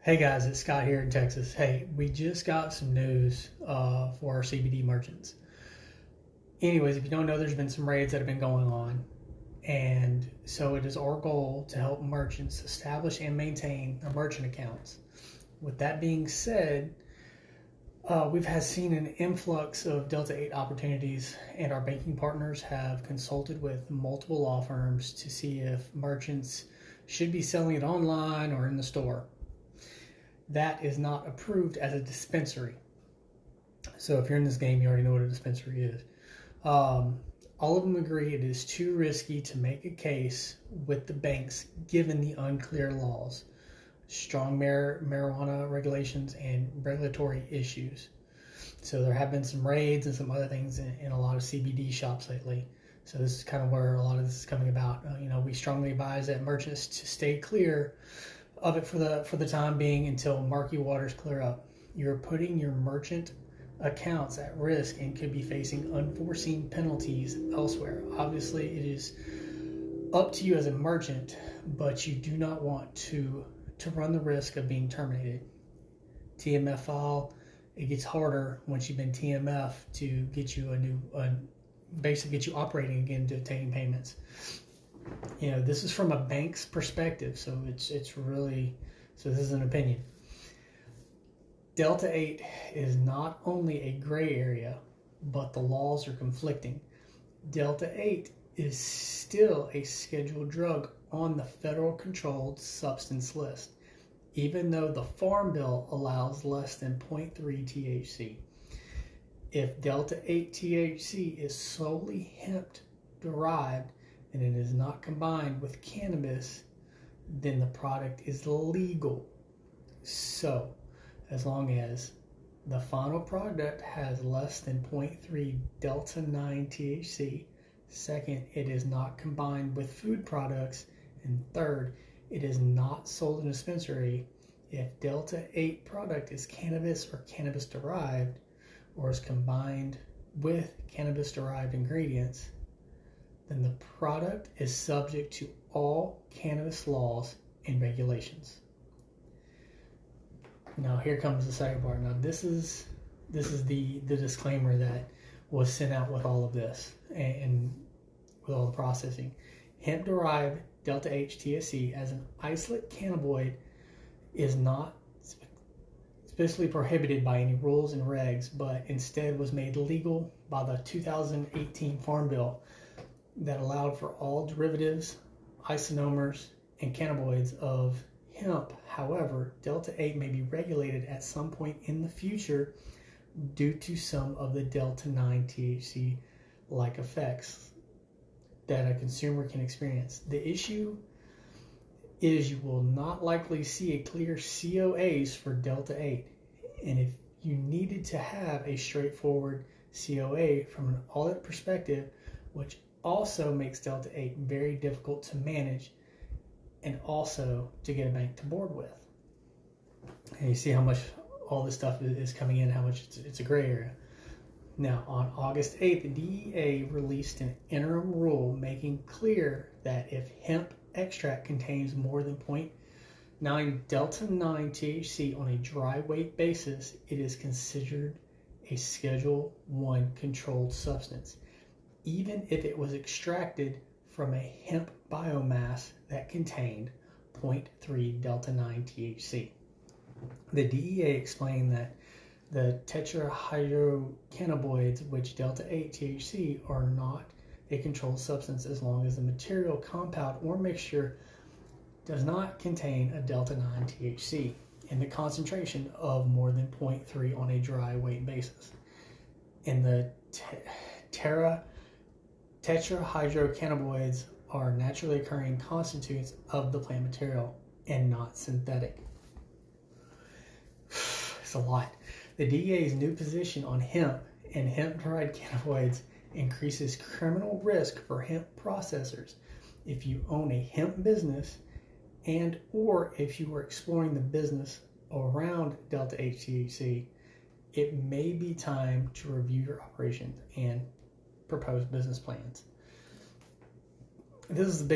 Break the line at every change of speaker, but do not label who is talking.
Hey guys, it's Scott here in Texas. Hey, we just got some news for our CBD merchants. Anyways, if you don't know, there's been some raids that have been going on. And so it is our goal to help merchants establish and maintain their merchant accounts. With that being said, we've seen an influx of Delta 8 opportunities, and our banking partners have consulted with multiple law firms to see if merchants should be selling it online or in the store. That is not approved as a dispensary. So if you're in this game, you already know what a dispensary is. All of them agree it is too risky to make a case with the banks given the unclear laws, strong marijuana regulations, and regulatory issues. So there have been some raids and some other things in a lot of CBD shops lately. So this is kind of where a lot of this is coming about. We strongly advise that merchants to stay clear of it for the time being until murky waters clear up. You're putting your merchant accounts at risk and could be facing unforeseen penalties elsewhere. Obviously, it is up to you as a merchant, but you do not want to run the risk of being terminated. TMF file, it gets harder once you've been TMF to get you basically get you operating again to obtain payments. This is from a bank's perspective, so it's really, so this is an opinion. Delta 8 is not only a gray area, but the laws are conflicting. Delta 8 is still a scheduled drug on the federal controlled substance list, even though the Farm Bill allows less than 0.3 THC. If Delta 8 THC is solely hemp derived, and it is not combined with cannabis, then the product is legal. So, as long as the final product has less than 0.3 Delta 9 THC, second, it is not combined with food products, and third, it is not sold in a dispensary. If Delta 8 product is cannabis or cannabis derived, or is combined with cannabis derived ingredients, then the product is subject to all cannabis laws and regulations. Now here comes the second part. Now this is the disclaimer that was sent out with all of this and with all the processing. Hemp-derived Delta 8 THC as an isolate cannabinoid is not specifically prohibited by any rules and regs, but instead was made legal by the 2018 Farm Bill that allowed for all derivatives, isonomers, and cannabinoids of hemp. However, Delta 8 may be regulated at some point in the future due to some of the Delta 9 THC-like effects that a consumer can experience. The issue is you will not likely see a clear COAs for Delta 8. And if you needed to have a straightforward COA from an audit perspective, which also makes Delta 8 very difficult to manage and also to get a bank to board with. And you see how much all this stuff is coming in, how much it's a gray area. Now, on August 8th, the DEA released an interim rule making clear that if hemp extract contains more than 0.9 Delta 9 THC on a dry weight basis, it is considered a Schedule 1 controlled substance, even if it was extracted from a hemp biomass that contained 0.3 Delta 9 THC. The DEA explained that the tetrahydrocannabinoids, which Delta 8 THC, are not a controlled substance as long as the material, compound, or mixture does not contain a Delta 9 THC in the concentration of more than 0.3 on a dry weight basis. And the tetrahydrocannabinoids are naturally occurring constituents of the plant material and not synthetic. It's a lot. The DEA's new position on hemp and hemp-derived cannabinoids increases criminal risk for hemp processors. If you own a hemp business and or if you are exploring the business around Delta 8 THC, it may be time to review your operations and propose business plans. This is the big